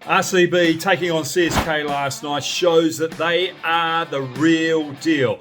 RCB taking on CSK last night shows that they are the real deal.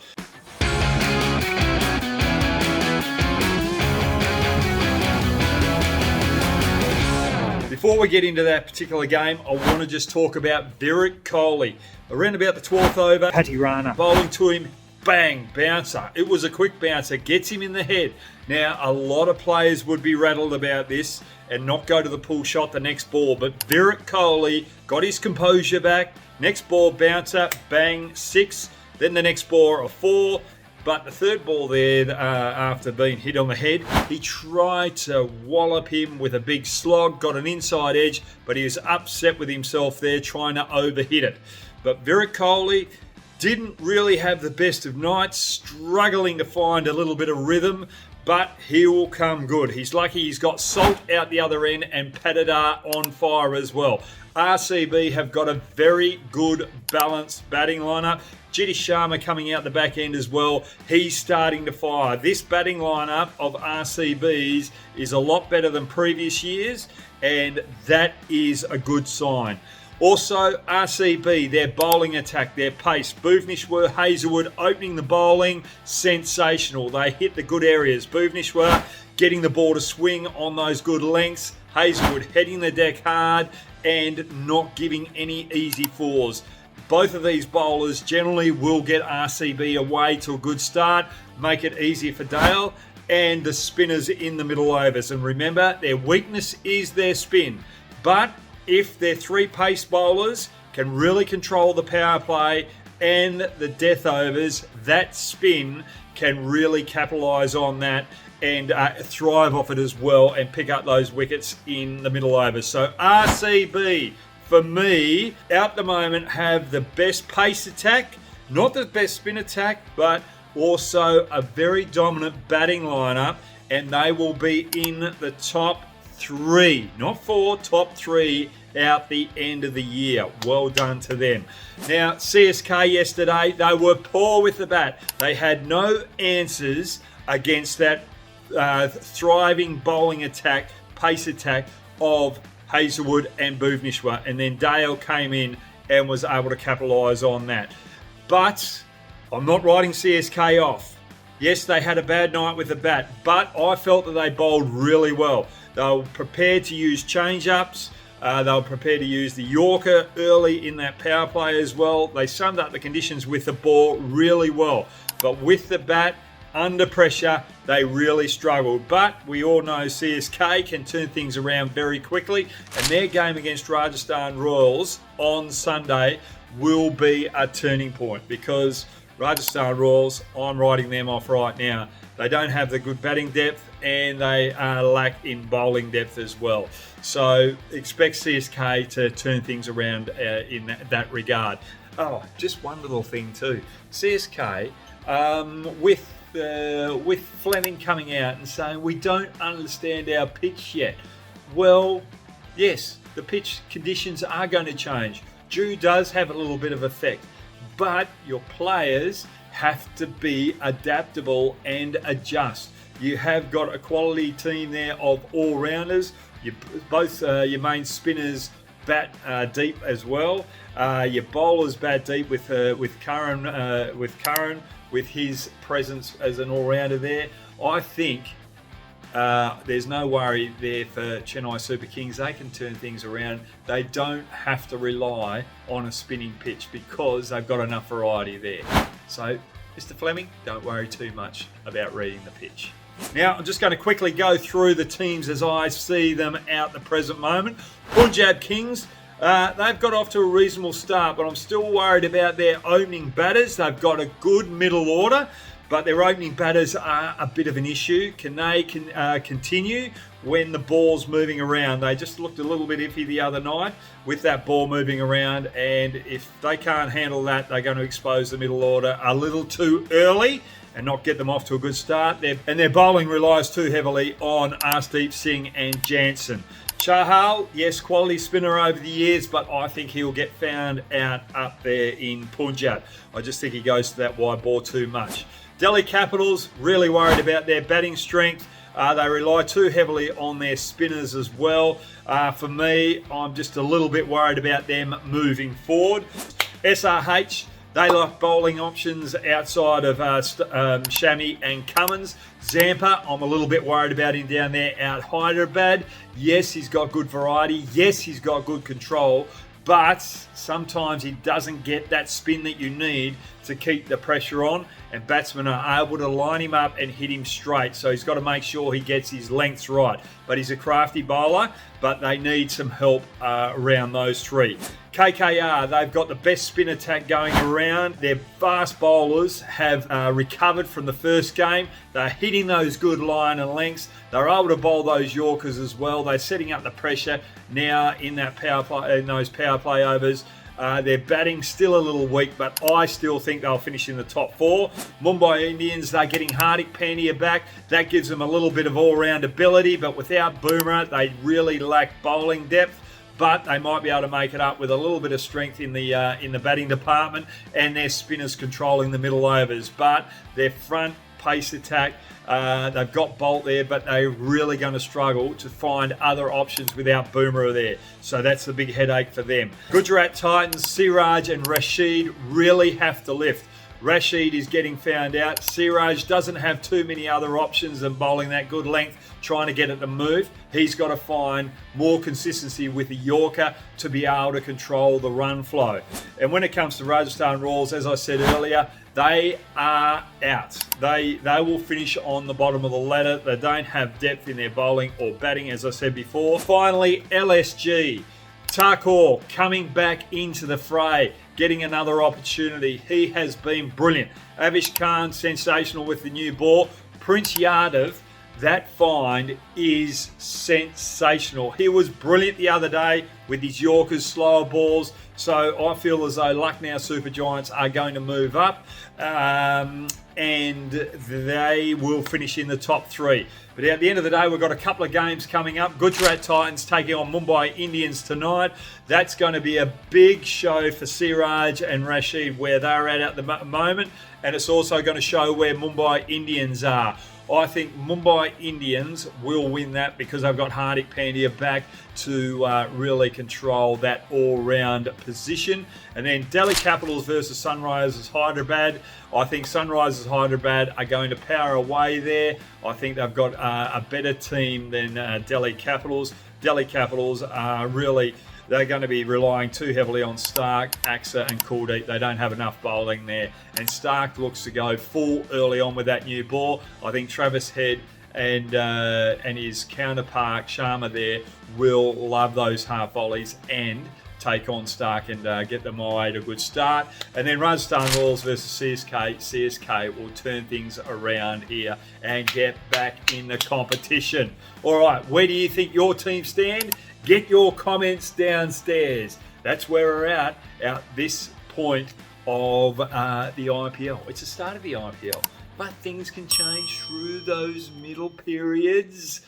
Before we get into that particular game, I want to just talk about Virat Kohli. Around about the 12th over, Patirana bowling to him, bang, bouncer. It was a quick bouncer, gets him in the head. Now, a lot of players would be rattled about this and not go to the pull shot the next ball, but Virat Kohli got his composure back. Next ball, bouncer, bang, 6. Then the next ball, a 4. But the third ball there, after being hit on the head, he tried to wallop him with a big slog, got an inside edge, but he was upset with himself there, trying to overhit it. But Virat Kohli didn't really have the best of nights, struggling to find a little bit of rhythm, but he will come good. He's lucky he's got Salt out the other end and Patidar on fire as well. RCB have got a very good balanced batting lineup. Jitish Sharma coming out the back end as well. He's starting to fire. This batting lineup of RCB's is a lot better than previous years, and that is a good sign. Also, RCB, their bowling attack, their pace. Bhuvaneshwar, Hazlewood opening the bowling, sensational. They hit the good areas. Bhuvaneshwar getting the ball to swing on those good lengths. Hazlewood heading the deck hard and not giving any easy fours. Both of these bowlers generally will get RCB away to a good start, make it easier for Dale and the spinners in the middle overs. And remember, their weakness is their spin. But if their 3 pace bowlers can really control the power play and the death overs, that spin can really capitalise on that and thrive off it as well and pick up those wickets in the middle overs. So RCB, for me, at the moment, have the best pace attack, not the best spin attack, but also a very dominant batting lineup, and they will be in the top 3, not 4, top 3 out the end of the year. Well done to them. Now, CSK yesterday, they were poor with the bat. They had no answers against that thriving bowling attack, pace attack of Hazlewood and Bhuvaneshwar, and then Dale came in and was able to capitalise on that. But I'm not writing CSK off. Yes, they had a bad night with the bat, but I felt that they bowled really well. They were prepared to use change-ups. They were prepared to use the Yorker early in that power play as well. They summed up the conditions with the ball really well. But with the bat, under pressure, they really struggled. But we all know CSK can turn things around very quickly, and their game against Rajasthan Royals on Sunday will be a turning point, because Rajasthan Royals, I'm writing them off right now. They don't have the good batting depth, and they lack in bowling depth as well. So expect CSK to turn things around in that regard. Oh, just one little thing too. CSK, with Fleming coming out and saying we don't understand our pitch yet. Well, yes, the pitch conditions are going to change. Dew does have a little bit of effect, but your players have to be adaptable and adjust. You have got a quality team there of all-rounders. Both your main spinners bat deep as well. Your bowlers bat deep with Curran, with his presence as an all-rounder there. I think there's no worry there for Chennai Super Kings. They can turn things around. They don't have to rely on a spinning pitch because they've got enough variety there. So, Mr. Fleming, don't worry too much about reading the pitch. Now, I'm just going to quickly go through the teams as I see them at the present moment. Punjab Kings, they've got off to a reasonable start, but I'm still worried about their opening batters. They've got a good middle order, but their opening batters are a bit of an issue. Can they continue when the ball's moving around? They just looked a little bit iffy the other night with that ball moving around, and if they can't handle that, they're going to expose the middle order a little too early and not get them off to a good start. Their bowling relies too heavily on Arshdeep Singh and Jansen. Chahal, yes, quality spinner over the years, but I think he'll get found out up there in Punjab. I just think he goes to that wide ball too much. Delhi Capitals, really worried about their batting strength. They rely too heavily on their spinners as well. For me, I'm just a little bit worried about them moving forward. SRH, they like bowling options outside of Shami and Cummins. Zampa, I'm a little bit worried about him down there out Hyderabad. Yes, he's got good variety. Yes, he's got good control. But sometimes he doesn't get that spin that you need to keep the pressure on, and batsmen are able to line him up and hit him straight. So he's got to make sure he gets his lengths right. But he's a crafty bowler, but they need some help around those three. KKR, they've got the best spin attack going around. Their fast bowlers have recovered from the first game. They're hitting those good line and lengths. They're able to bowl those Yorkers as well. They're setting up the pressure now in that power play, in those power play overs. Their batting still a little weak, but I still think they'll finish in the top 4. Mumbai Indians, they're getting Hardik Pandya back. That gives them a little bit of all-round ability, but without Boomer, they really lack bowling depth. But they might be able to make it up with a little bit of strength in the batting department and their spinners controlling the middle overs. But their front pace attack, they've got Bolt there, but they're really going to struggle to find other options without Boomer there. So that's the big headache for them. Gujarat Titans, Siraj and Rashid really have to lift. Rashid is getting found out. Siraj doesn't have too many other options than bowling that good length, trying to get it to move. He's got to find more consistency with the Yorker to be able to control the run flow. And when it comes to Rajasthan Royals, as I said earlier, they are out. They will finish on the bottom of the ladder. They don't have depth in their bowling or batting, as I said before. Finally, LSG. Thakur coming back into the fray, getting another opportunity. He has been brilliant. Avish Khan, sensational with the new ball. Prince Yadav, that find is sensational. He was brilliant the other day with his Yorkers, slower balls. So I feel as though Lucknow Super Giants are going to move up and they will finish in the top 3. But at the end of the day, we've got a couple of games coming up. Gujarat Titans taking on Mumbai Indians tonight. That's going to be a big show for Siraj and Rashid where they're at the moment. And it's also going to show where Mumbai Indians are. I think Mumbai Indians will win that because they've got Hardik Pandya back to really control that all-round position. And then Delhi Capitals versus Sunrisers Hyderabad. I think Sunrisers Hyderabad are going to power away there. I think they've got a better team than Delhi Capitals. Delhi Capitals are really... They're going to be relying too heavily on Stark, Axer and Kuldeep. They don't have enough bowling there. And Stark looks to go full early on with that new ball. I think Travis Head and his counterpart, Sharma there, will love those half volleys and take on Stark and get them away to a good start. And then Rajasthan Royals versus CSK. CSK will turn things around here and get back in the competition. All right, where do you think your team stand? Get your comments downstairs. That's where we're at this point of the IPL. It's the start of the IPL, but things can change through those middle periods.